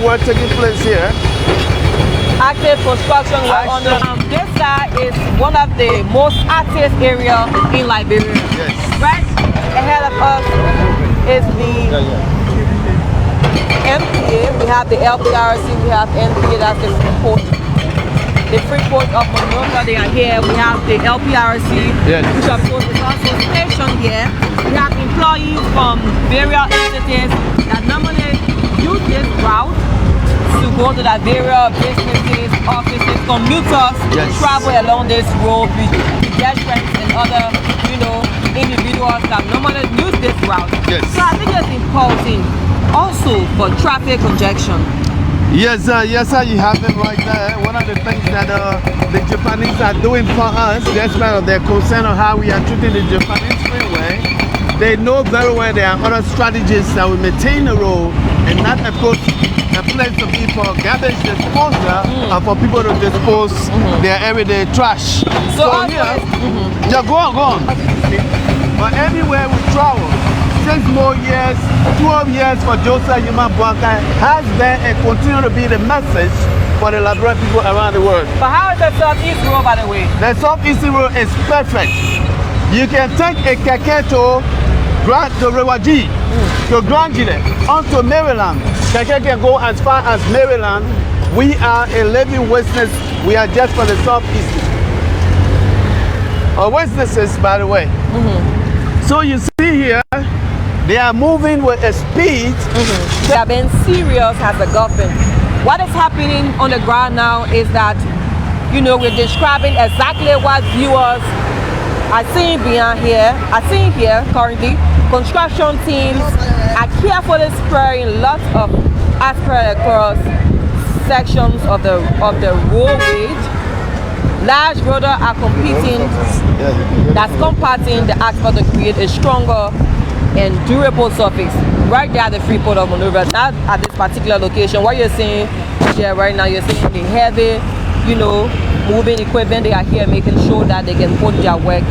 work taking place here. Active construction work on this side is one of the most active areas in Liberia. Yes. Right ahead of us is the MPA. We have the LPRC, we have NPA, that's the Freeport of Monrovia. They are here. We have the LPRC, which of course is also stationed here. We have employees from various entities that normally use this route to go to the various businesses, offices, commuters, travel along this road with pedestrians and other, individuals that normally use this route. So I think it's important also for traffic congestion. Yes, sir, you have it right there. One of the things that the Japanese are doing for us, despite their concern on how we are treating the Japanese freeway, they know very well there are other strategies that will maintain the road and not approach a place to be for garbage disposal or for people to dispose their everyday trash. So here, go on. But everywhere we travel, 6 more years, 12 years for Joseph Yuma Bwaka has been and continue to be the message for the Liberian people around the world. But how is the Southeast Road, by the way? The Southeast Road is perfect. You can take a keke to Rewaji, to Grangile, onto Maryland. Keke can go as far as Maryland. We are a living witness. We are just for the Southeast. Witnesses, by the way. So you see here, they are moving with a speed. They have been serious as a government. What is happening on the ground now is that, we're describing exactly what viewers are seeing behind here. Currently. Construction teams are carefully spraying lots of asphalt across sections of the roadway. Large roaders are competing, that's compacting the asphalt to create a stronger and durable surface. Right there at the Freeport of Monrovia, not at this particular location. What you're seeing here right now, you're seeing the heavy, moving equipment. They are here making sure that they can put their work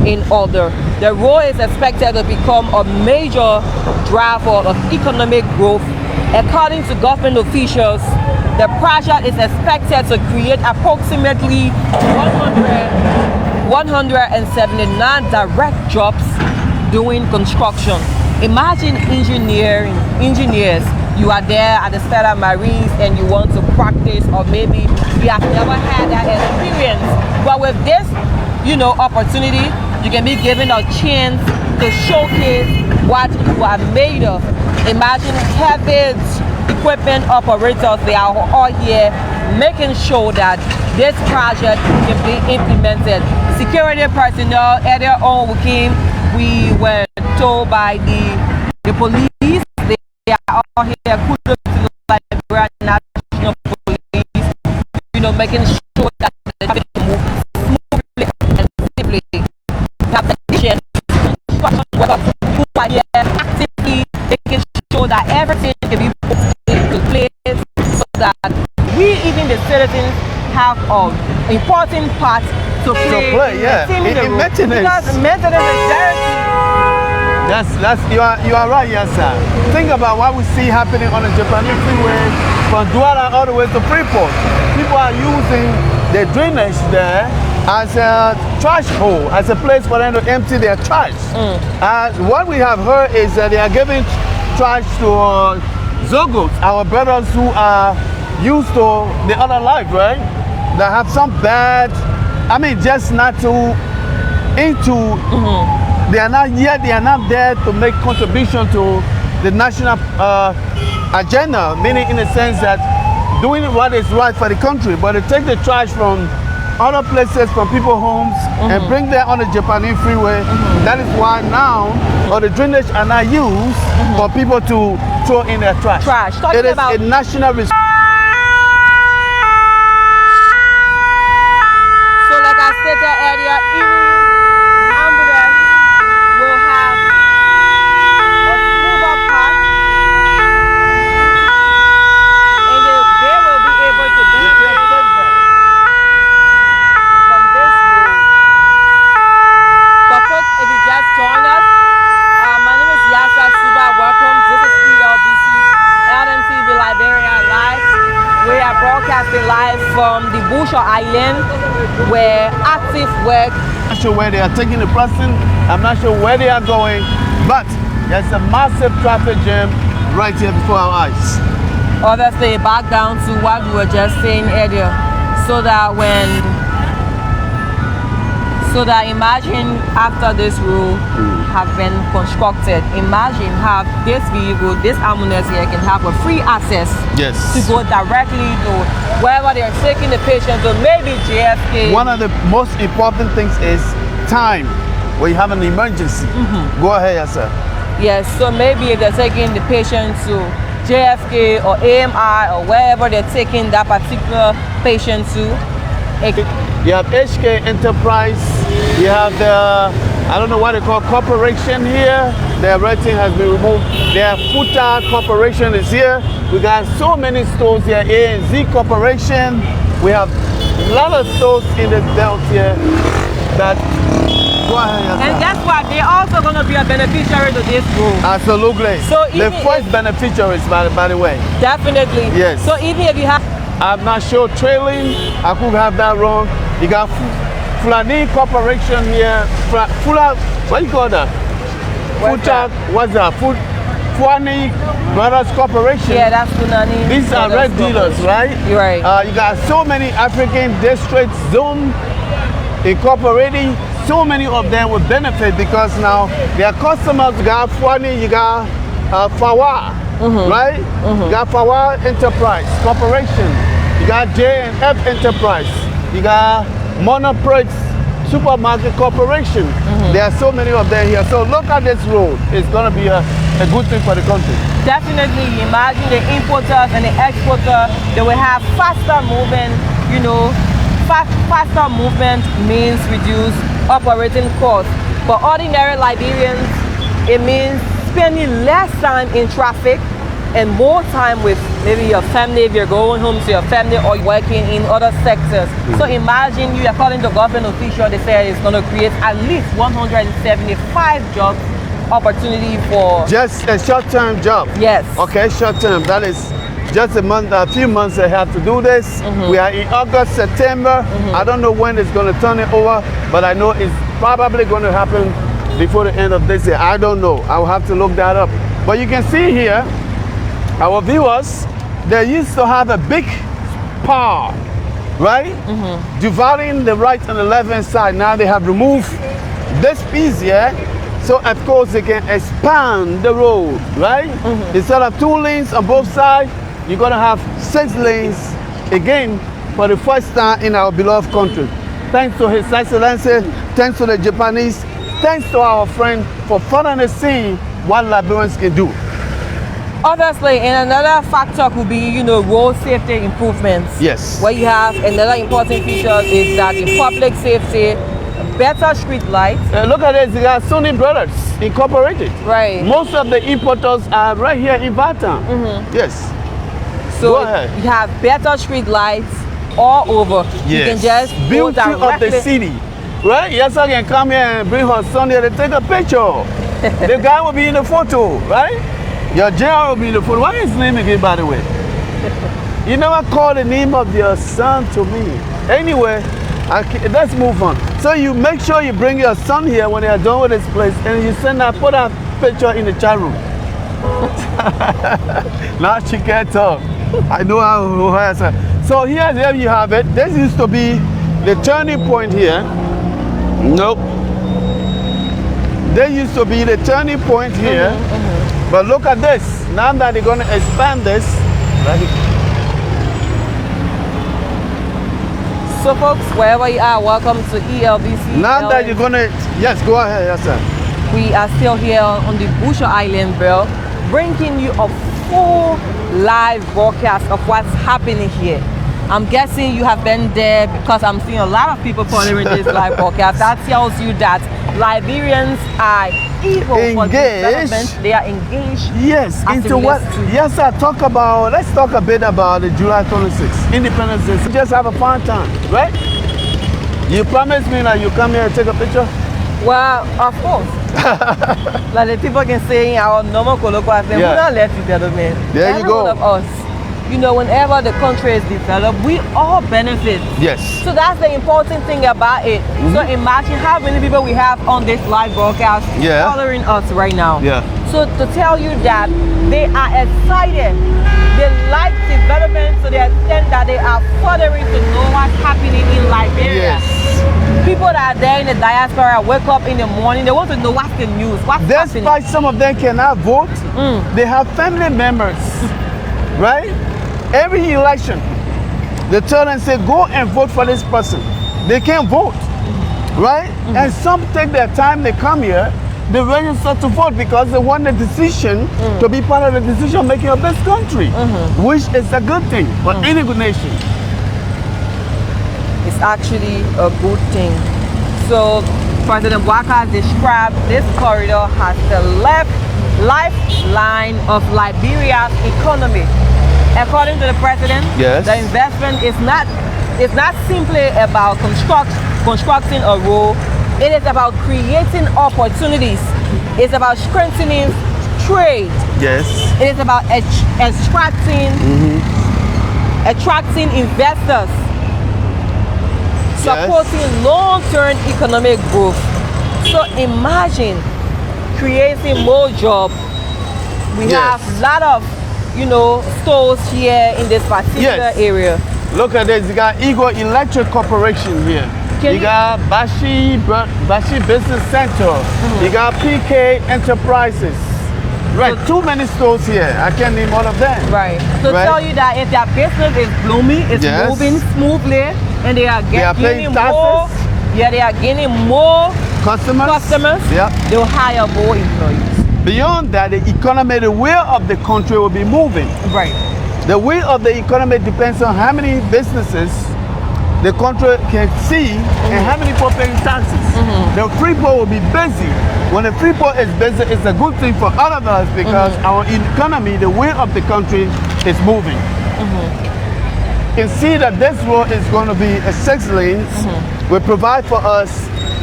in order. The road is expected to become a major driver of economic growth. According to government officials, the project is expected to create approximately 179 direct jobs doing construction. Imagine engineers, you are there at the Stella Marines and you want to practice, or maybe you have never had that experience. But with this, opportunity, you can be given a chance to showcase what you are made of. Imagine heavy equipment operators, they are all here making sure that this project can be implemented. Security personnel earlier on we were told by the police, they are all here, kudos to the Liberia National Police, making sure that the traffic moves smoothly and safely. Have the who are here actively making sure that everything can be put into place so that we, even the citizens, have an important part to play in maintenance. Because maintenance is very key. You are right, yes, sir. Think about what we see happening on the Japanese freeway from Douala all the way to Freeport. People are using the drainage there as a trash hole, as a place for them to empty their trash. What we have heard is that they are giving trash to Zogos, our brothers who are used to the other life, right? That have some bad, just not too into. They are not there to make contribution to the national agenda, meaning in the sense that doing what is right for the country, but to take the trash from other places, from people's homes, and bring them on the Japanese freeway. That is why now all the drainage are not used for people to throw in their trash. It is a national responsibility. So like I stated earlier, ambulance will have a smoother path, and they will be able to benefit from this road. For folks, if you just joined us, my name is Yasa Suba. Welcome. This is ELBC, LMTV Liberia Live. broadcasting live from the Busher Island where active work. I'm not sure where they are taking the person. I'm not sure where they are going, but there's a massive traffic jam right here before our eyes. Obviously, back down to what we were just saying earlier, so that imagine after this road have been constructed, imagine how this vehicle, this ambulance here can have a free access to go directly to wherever they're taking the patient to, maybe JFK. One of the most important things is time when you have an emergency. Go ahead, yes, sir. Yes, so maybe if they're taking the patient to JFK or AMI or wherever they're taking that particular patient to. You have HK Enterprise, you have the, I don't know what they call, corporation here. Their rating has been removed. Their Futa Corporation is here. We got so many stores here, A&Z Corporation. We have a lot of stores in the belt here that, go ahead. And guess what? They're also going to be a beneficiary to this group. Absolutely. So the first beneficiaries, by the way. Definitely. Yes. So even if you have, I'm not sure trailing, I could have that wrong. You got Fulani Corporation here. What do you call that? What's that? Fulani Brothers Corporation. Yeah, that's Fulani. These are red dealers, right? You're right. You got so many African districts, Zoom incorporating. So many of them will benefit because now their customers, you got Fulani, you got Fawa. Right? You got Fawa Enterprise Corporation, you got J&F Enterprise, you got Monoprix Supermarket Corporation. There are so many of them here. So look at this road. It's going to be a good thing for the country. Definitely. Imagine the importers and the exporters, they will have faster movement. You know, faster movement means reduced operating costs. For ordinary Liberians, it means spending less time in traffic and more time with maybe your family if you're going home to your family or working in other sectors. So imagine you, according to government official, they say it's going to create at least 175 jobs opportunity for just a short-term job. Yes. Okay, short-term. That is just a few months they have to do this. We are in August, September. I don't know when it's going to turn it over, but I know it's probably going to happen before the end of this year. I don't know. I will have to look that up. But you can see here, our viewers, they used to have a big spar, right? Dividing the right and the left hand side. Now they have removed this piece here. So of course they can expand the road, right? Instead of 2 lanes on both sides, you're gonna have 6 lanes again for the first time in our beloved country. Thanks to His Excellency, thanks to the Japanese, thanks to our friend for finally seeing what Liberians can do. Obviously, and another factor could be, you know, road safety improvements. Yes. What you have, another important feature is that the public safety, better street lights. Look at this, you got Sony Brothers Incorporated. Right. Most of the importers are right here in VAI Town. Yes. So Go ahead. you have better street lights all over. Yes. You can just go beauty of directly. the city. Right? Yes, I can come here and bring her son here to take a picture. The guy will be in the photo, right? Your JR will be in the photo. What is his name again, by the way? You never call the name of your son to me. Anyway, let's move on. So you make sure you bring your son here when they are done with this place, and you put that picture in the chat room. Now she can't talk. I know how has her. So here you have it. This used to be the turning point here. Nope. There used to be the turning point here. But look at this. Now that they're going to expand this. Right? So folks, wherever you are, welcome to ELBC. Now that you're going to, yes, go ahead, yes sir. We are still here on the Busher Island, bro, bringing you a full live broadcast of what's happening here. I'm guessing you have been there because I'm seeing a lot of people following this live broadcast. That tells you that Liberians are eager for development. They are engaged. Yes, into what? Yes, sir. Let's talk a bit about the July 26th, Independence Day. Just have a fun time, right? You promised me that you come here and take a picture? Well, of course. Like the people can say in our normal colloquial, we don't let you tell them. There you go. One of us. you know, whenever the country is developed, we all benefit. Yes. So that's the important thing about it. So imagine how many people we have on this live broadcast following us right now. Yeah. So to tell you that they are excited, they like development to the extent that they are furthering to know what's happening in Liberia. Yes. People that are there in the diaspora wake up in the morning, they want to know what's the news, what's happening. Despite some of them cannot vote, they have family members, right? Every election, they tell them, say, go and vote for this person. They can't vote, right? And some take their time, they come here, they register to vote because they want the decision to be part of the decision making of this country, which is a good thing for any good nation. It's actually a good thing. So President Walker described this corridor as the lifeline of Liberia's economy. According to the president, the investment is not simply about constructing a road. It is about creating opportunities. It's about strengthening trade. Yes. It is about attracting investors, supporting long-term economic growth. So imagine creating more jobs. We have a lot of, you know, stores here in this particular area. Look at this. You got Eagle Electric Corporation here. You got Bashi Business Center. You got PK Enterprises. Right, too many stores here. I can't name all of them. Right. So tell you that if their business is blooming, it's moving smoothly, and they are gaining more. Yeah, they are gaining more customers. They'll hire more employees. Beyond that, the economy, the will of the country will be moving. Right. The will of the economy depends on how many businesses the country can see and how many people paying taxes. The Freeport will be busy. When the Freeport is busy, it's a good thing for all of us because our economy, the will of the country is moving. You can see that this road is going to be a 6 lanes. Will provide for us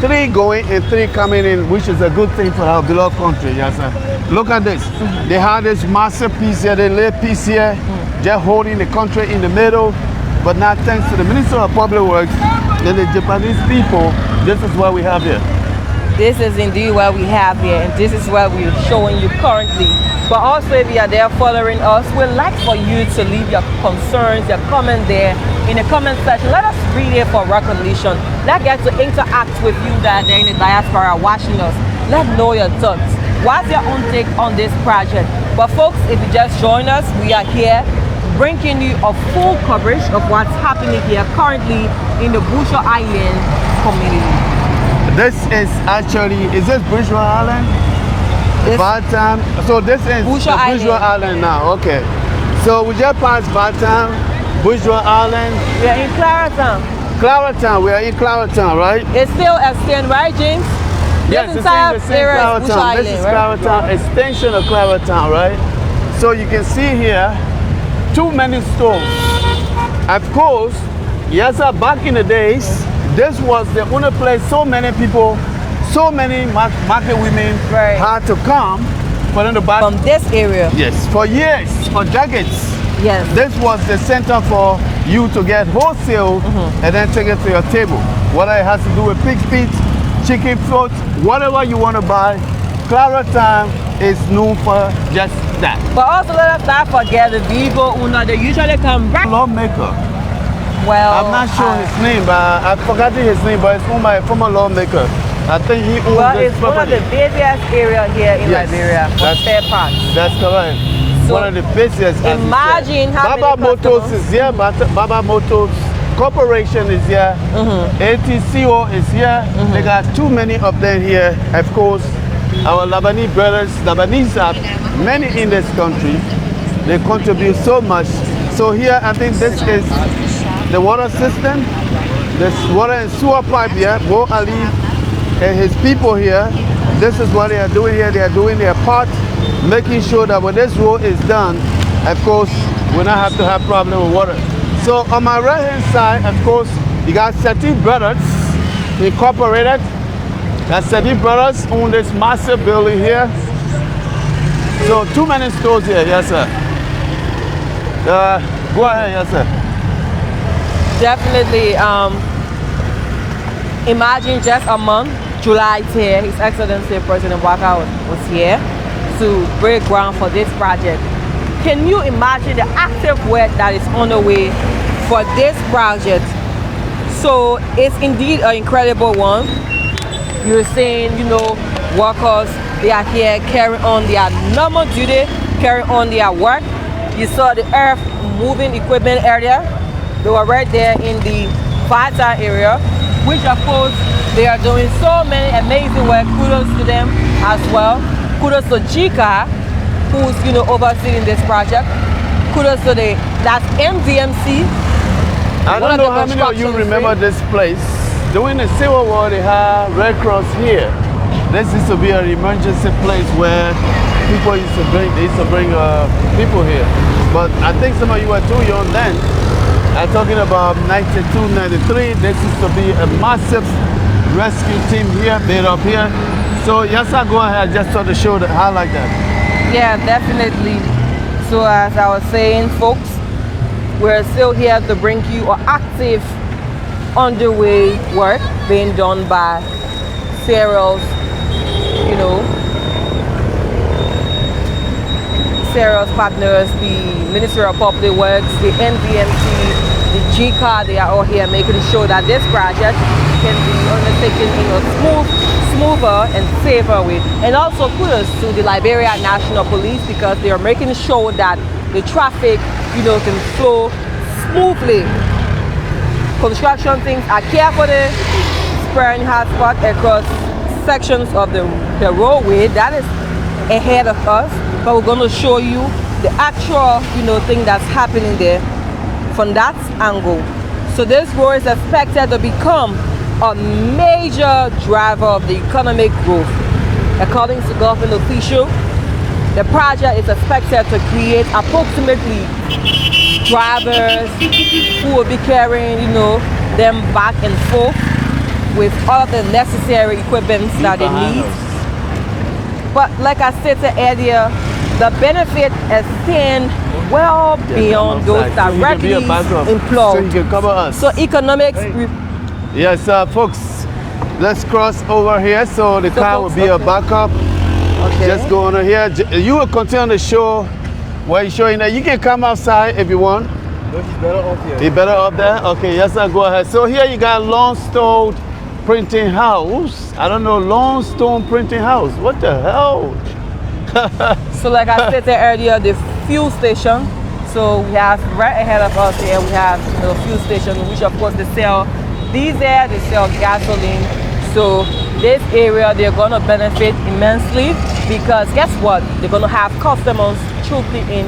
3 going and 3 coming in, which is a good thing for our beloved country. Yes, sir. Look at this. They have this massive piece here, the little piece here, just holding the country in the middle. But now, thanks to the Minister of Public Works and the Japanese people, this is what we have here. This is indeed what we have here, and this is what we're showing you currently. But also, if you are there following us, we'd like for you to leave your concerns, your comment there in the comment section. Let us read it for recognition. Let's get to interact with you that are there in the diaspora watching us. Let's know your thoughts. What's your own take on this project? But folks, if you just join us, we are here bringing you a full coverage of what's happening here currently in the Bushel Island community. This is actually, is this Bushel Island? VAI Town. So this is Bushel Island now, okay. So we just passed VAI Town, Bushel Island. We are in Claratown. We are in Claratown, right? It's still extended, right, James? Yes, it's in the same Claratown. This is Claratown, extension of Claratown, right? So you can see here, too many stores. Of course, yes, sir, back in the days, this was the only place so many people, so many market women had to come for them to buy. From this area? Yes, for years, for decades. Yes. This was the center for you to get wholesale and then take it to your table. Whether it has to do with pig feet, chicken foot, whatever you want to buy, Claratown is known for just that. But also let us not forget the vehicle owner, they usually come back. Lawmaker. Well, I'm not sure his name, but I've forgotten his name, but it's owned by a former lawmaker. I think he owns this it's property. one of the busiest areas here in Liberia for spare parts. That's correct. So one of the busiest. Imagine how Baba many Motors is here, Baba Motors Corporation is here, ATCO is here. They got too many of them here. Of course, our Lebanese brothers, Lebanese are many in this country. They contribute so much. So here, I think this is the water system. This water and sewer pipe here. Bo Ali and his people here. This is what they are doing here. They are doing their part, making sure that when this road is done, of course, we not have to have problem with water. So on my right hand side, of course, you got Seti Brothers Incorporated. That Seti Brothers own this massive building here. So too many stores here, yes sir. Go ahead, yes, sir. Definitely. Imagine just a month, July 10, His Excellency President Walker was here to break ground for this project. Can you imagine the active work that is on the way for this project? So it's indeed an incredible one. You're saying, you know, workers, they are here carrying on their normal duty, carrying on their work. You saw the earth moving equipment area. They were right there in the VAI Town area, which of course they are doing so many amazing work. Kudos to them as well. Kudos to Jika, who's, you know, overseeing this project. Kudos to that's MDMC. I don't know how many of you remember this place. During the Civil War, they had Red Cross here. This used to be an emergency place where people used to bring people here. But I think some of you were too young then. I'm talking about 92, 93. This used to be a massive rescue team here, made up here. So yes, I go ahead, just try to show the highlight that. Yeah, definitely. So as I was saying, folks, we're still here to bring you an active underway work being done by serious, you know, serious partners, the Ministry of Public Works, the NDMC, the GCAR. They are all here making sure that this project can be undertaken in a smoother and safer way. And also kudos to the Liberia National Police, because they are making sure that the traffic, you know, can flow smoothly. Construction things are carefully sparing hotspot across sections of the roadway that is ahead of us, but we're going to show you the actual, you know, thing that's happening there from that angle. So this road is expected to become a major driver of the economic growth. According to government officials, the project is expected to create approximately drivers who will be carrying, you know, them back and forth with all of the necessary equipment that they need. But like I stated earlier, the benefit extend well beyond those directly employed. So you can cover us. So economics. Yes, folks, let's cross over here so the car will be a backup. Okay. Just go on here. You will continue to show what you're showing there. You can come outside if you want. No, he's better up here. He's better up there? Okay, yes, sir, go ahead. So here you got Longstone Printing House. I don't know, Longstone Printing House. What the hell? So like I stated earlier, the fuel station. So we have right ahead of us here, we have the fuel station, which of course they sell diesel, they sell gasoline. So this area, they're gonna benefit immensely, because guess what? They're gonna have customers truly in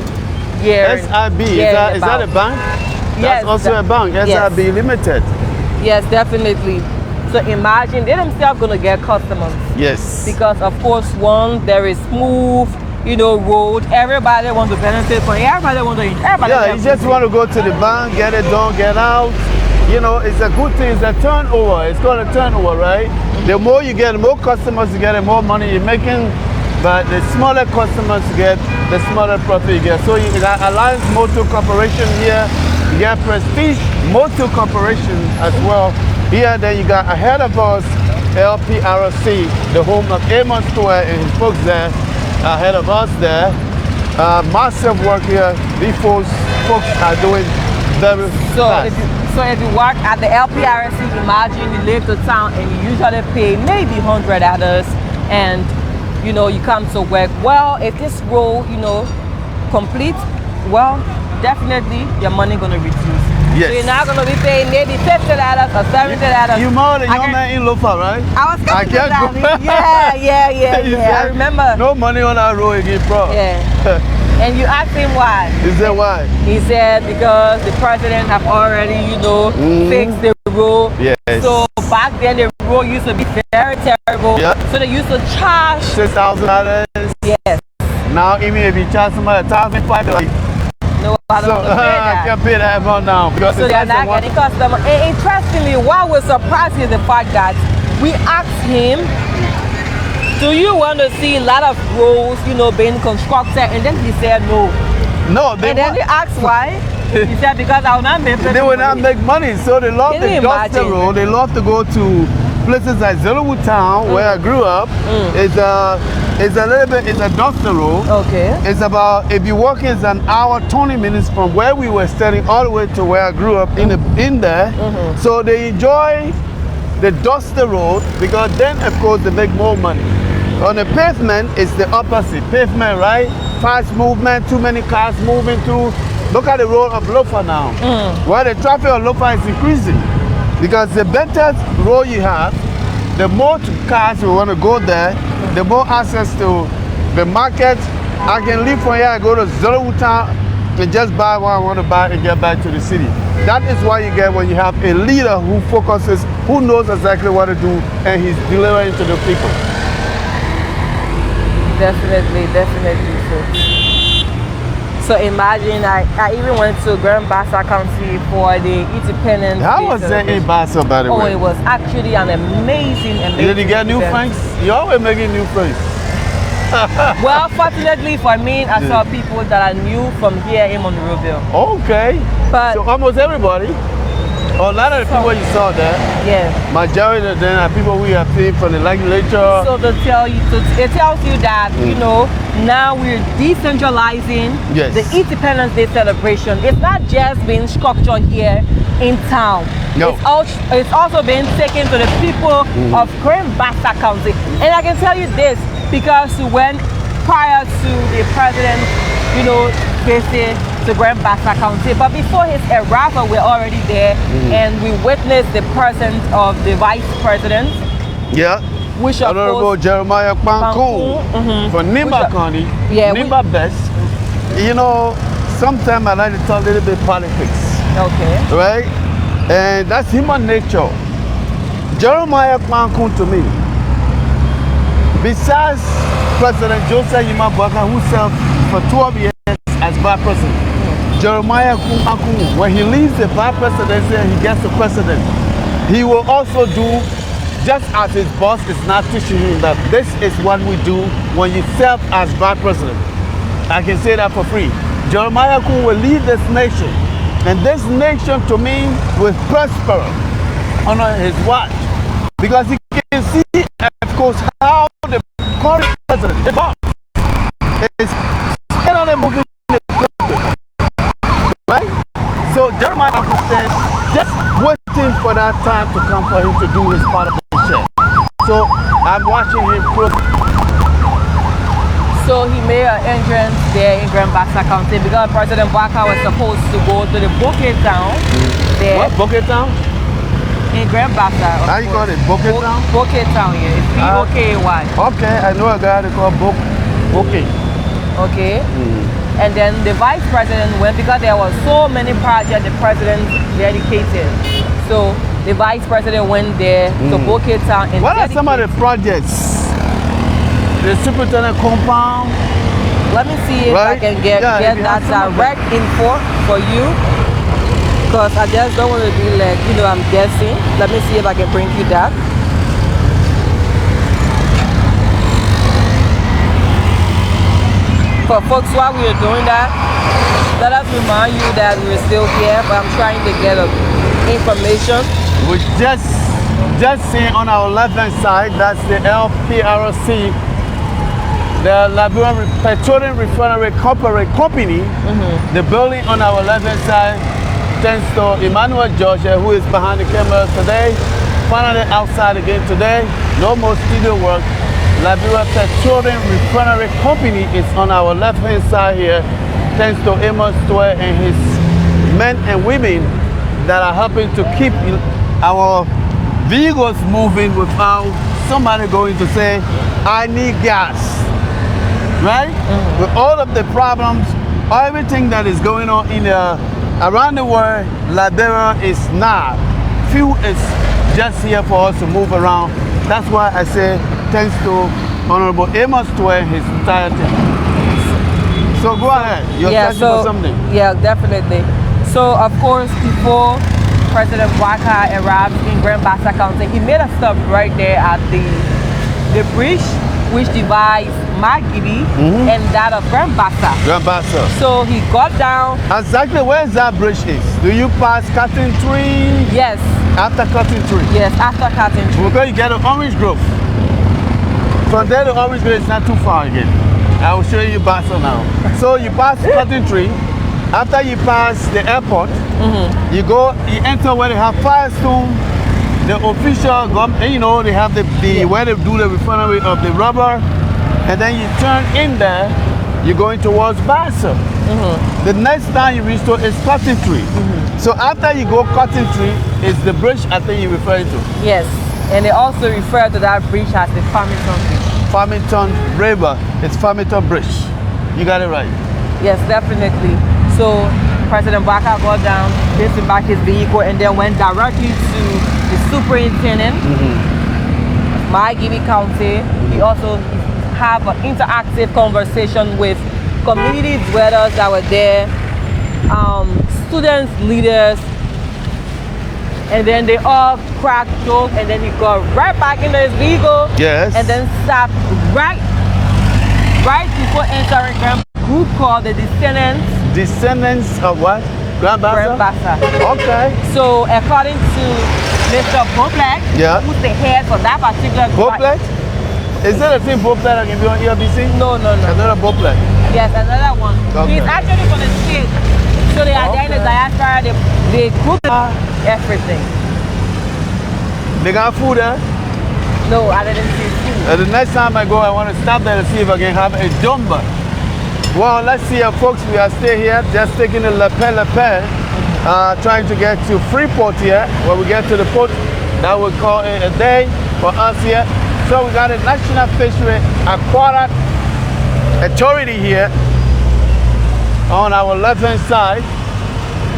here. SIB, is that a bank? Yes. That's also a bank, SIB yes. Limited. Yes, definitely. So imagine they themselves gonna get customers. Yes. Because of course, one, there is smooth, you know, road. Everybody wants to benefit from it. Everybody wants to. Yeah, you just want to go to the bank, get it done, get out. You know, it's a good thing. It's a turnover. It's called a turnover, right? The more you get, the more customers you get, the more money you're making. But the smaller customers you get, the smaller profit you get. So you got Alliance Motor Corporation here. You got Prestige Motor Corporation as well. Here, then you got ahead of us, LPRC, the home of Amos Stewart and his folks there. Ahead of us there. Massive work here. These folks are doing very fast. So if you work at the LPRC, imagine you live to town and you usually pay maybe $100, and you know you come to work. Well, if this road, you know, complete, well, definitely your money gonna reduce. Yes. So you're not gonna be paying maybe $50 or $70. You more than young man in Lofa, right? I was coming to that. Yeah. I remember. No money on that road again, bro. Yeah. And you asked him why. He said why? He said because the president have already, you know, fixed the road. Yes. So back then the road used to be very terrible. Yeah. So they used to charge $6,000. Yes. Now even if you charge somebody $1,500, no, I don't want to pay that. I can't pay that amount now. Because so they're not getting customers. And interestingly, what was surprising is the fact that we asked him, do you want to see a lot of roads, you know, being constructed? And then he said no. No, and then you ask why. He said because I will not make they will not make money, so they love the Duster Road. They love to go to places like VAI Town, where I grew up. It's a little bit, it's a Duster Road. Okay. It's about, if you walk, it's an hour, 20 minutes from where we were studying all the way to where I grew up in there. So they enjoy the Duster Road because then, of course, they make more money. On the pavement, it's the opposite. Pavement, right? Fast movement, too many cars moving through. Look at the road of Lofa now. Where the traffic on Lofa is increasing. Because the better road you have, the more cars will want to go there, the more access to the market. I can leave from here, I go to VAI Town and just buy what I want to buy and get back to the city. That is what you get when you have a leader who focuses, who knows exactly what to do, and he's delivering to the people. Definitely, definitely. So imagine, I even went to Grand Bassa County for the Independence Day. How was that in Bassa, by the way? Oh, it was actually an amazing. Did you get new friends? You're always making new friends. Well, fortunately for me, I saw people that I knew from here in Monrovia. Okay. But so almost everybody. A lot of the people you saw there. Yeah. Majority of them are people we have seen from the legislature. So it tells you that, you know, now we're decentralizing the Independence Day celebration. It's not just being structured here in town. No. It's also being taken to the people of Grand Bassa County. And I can tell you this, because when prior to the president, you know, visit to Grand Bassa County, but before his arrival, we're already there, and we witnessed the presence of the vice president. Yeah. Which of Honorable Jeremiah Pankun from Nimba County. Yeah. Nimba best. You know, sometimes I like to talk a little bit politics. Okay. Right? And that's human nature. Jeremiah Pankun to me, besides President Joseph Yimabwaka, who served for 12 years as vice president, Jeremiah Pankun, when he leaves the vice presidency and he gets the president, he will also do just as his boss is not teaching him that this is what we do when you serve as vice president. I can say that for free. Jeremiah Pankun will lead this nation, and this nation to me will prosper under his watch, because he can see, of course, how the current president, the boss, is still on the moving the country. Right? So Jeremiah understands, just waiting for that time to come for him to do his part of the share. So I'm watching him closely. So he made an entrance there in Grand Bassa County because President Bwaka was supposed to go to the Bouquet Town. There. What? Bouquet Town? In Grand Bassa. How you call it? Bouquet Town? Bouquet Town, yeah. It's B-O-K-A-Y. Okay, I know a guy they call Bouquet. Okay. And then the vice president went because there were so many projects the president dedicated. So the vice president went there to Bouquet Town and what are some of the projects? The superintendent compound. Let me see if I can get that direct info for you, because I just don't want to be like, you know, I'm guessing. Let me see if I can bring you that. For folks, while we are doing that, let us remind you that we're still here, but I'm trying to get information. We just see on our left-hand side, that's the LPRC, the Liberian Petroleum Refinery Company. The building on our left-hand side, thanks to Emmanuel Georgia, who is behind the camera today. Finally outside again today. No more studio work. Liberia Petroleum Refinery Company is on our left-hand side here, thanks to Amos Toy and his men and women that are helping to keep our vehicles moving without somebody going to say, I need gas, right? With all of the problems, everything that is going on in around the world, Liberia is not. Fuel is just here for us to move around. That's why I say thanks to Honorable Amos Toy and his entire team. So go ahead, you're searching for something. Yeah, definitely. So of course, before President Bwaka arrived in Grand Bassa County, he made a stop right there at the bridge which divides Margibi and that of Grand Bassa. Grand Bassa. So he got down. Exactly where that bridge is? Do you pass Cotton Tree? Yes. After Cotton Tree? Yes, after Cotton Tree. Because you get an orange grove. From there to orange grove is not too far again. I will show you Bassa now. So you pass Cotton Tree. After you pass the airport, you enter where they have Firestone, the official government, you know, they have the where they do the refinery of the rubber, and then you turn in there, you're going towards Bassa. The next time you reach to is Cotton Tree. So after you go Cotton Tree, is the bridge I think you refer to. Yes, and they also refer to that bridge as the Farmington Bridge. Farmington River, it's Farmington Bridge. You got it right. Yes, definitely. So President Baka got down, disembarked his vehicle, and then went directly to the superintendent, Margibi County. He also have an interactive conversation with community dwellers that were there, students, leaders, and then they all cracked jokes, and then he got right back into his vehicle. Yes. And then stopped right before entering a group called the Descendants. Descendants of what? Grand Bassa? Grand Bassa. Okay. So according to Mr. Boblet, who's the head for that particular group. Boblet? Is that the same Boblet that can be on ERBC? No. Another Boblet? Yes, another one. Okay. He's actually from the state. So they are there in the diaspora, they group everything. They got food there? No, I didn't see food. The next time I go, I want to stop there to see if I can have a dumba. Well, let's see folks, we are still here, just taking the lapel, trying to get to Freeport here. When we get to the port, that will call it a day for us here. So we got a National Fishery Aquatic Authority here on our left-hand side.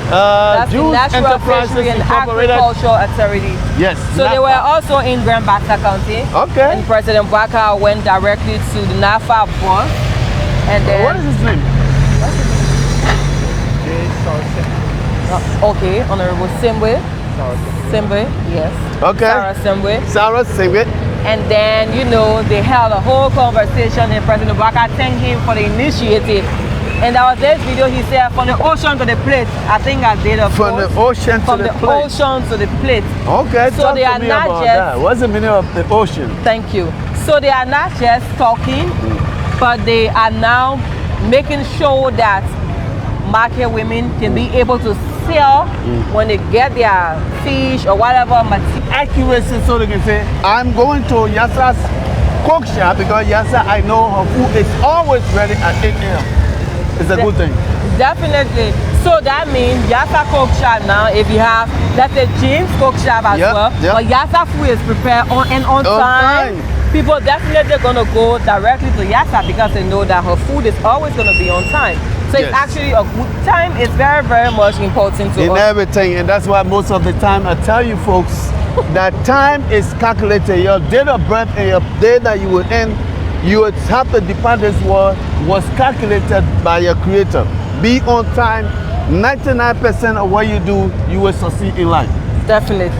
That's the National Fishery and Agricultural Authority. Yes. So they were also in Grand Bassa County. Okay. And President Baka went directly to the NAFA boss. And then, what is his name? Okay, Honorable Simwe. Simwe, yes. Okay. Sarah Simwe. Sarah Simwe. And then, you know, they held a whole conversation and President Baka thanked him for the initiative. And there was this video, he said, from the ocean to the plate. I think I did a From the ocean to the plate. From the ocean to the plate. Okay, so they are not just that. What's the meaning of the ocean? Thank you. So they are not just talking, but they are now making sure that market women can be able to sell when they get their fish or whatever material. Accuracy, so they can say, I'm going to Yasa's cook shop because Yasa, I know her food is always ready at 8 a.m. It's a good thing. Definitely. So that means Yasa cook shop now, if you have, let's say James cook shop as well, but Yasa food is prepared on time. People definitely going to go directly to Yasa because they know that her food is always going to be on time. So it's actually a good time. It's very, very much important to us. In everything, and that's why most of the time I tell you folks that time is calculated. Your date of birth and your day that you will end, you would have to depart this world was calculated by your creator. Be on time. 99% of what you do, you will succeed in life. Definitely.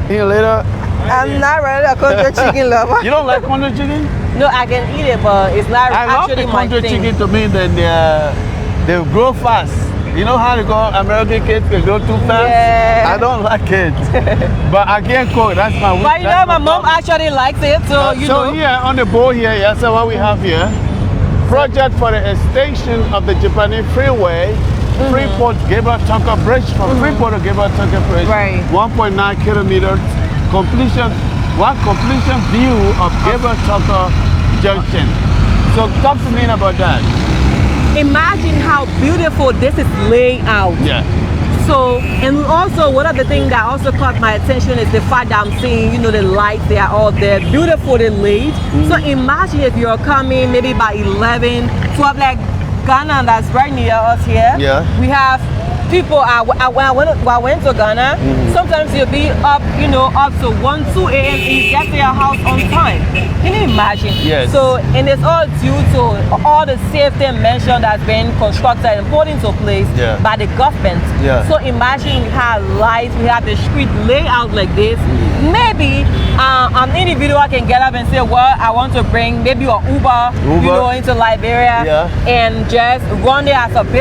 See you later. I'm not really a country chicken lover. You don't like country chicken? No, I can eat it, but it's not actually my thing. I love the country chicken to me that they grow fast. You know how they go, American kids can grow too fast? Yeah. I don't like it. But I can't cook, that's my weakness. But you know, my mom actually likes it, so you know. So here on the board here, so what we have here, project for the extension of the Japanese freeway, Freeport Gabriel Tucker Bridge, from Freeport to Gabriel Tucker Bridge, 1.9 kilometers, completion view of Gabriel Tucker Junction. So talk to me about that. Imagine how beautiful this is laid out. Yeah. So, and also one of the things that also caught my attention is the fact that I'm seeing, you know, the lights, they are all there, beautifully laid. So imagine if you're coming maybe by 11, 12, like Ghana, that's right near us here. Yeah. We have people, when I went to Ghana, sometimes you'll be up, you know, up to 1, 2 a.m. and you get to your house on time. Can you imagine? Yes. So, and it's all due to all the safety measures that's been constructed and put into place by the government. So imagine we have lights, we have the street laid out like this. Maybe an individual can get up and say, well, I want to bring maybe an Uber, you know, into Liberia, and just run it as a business.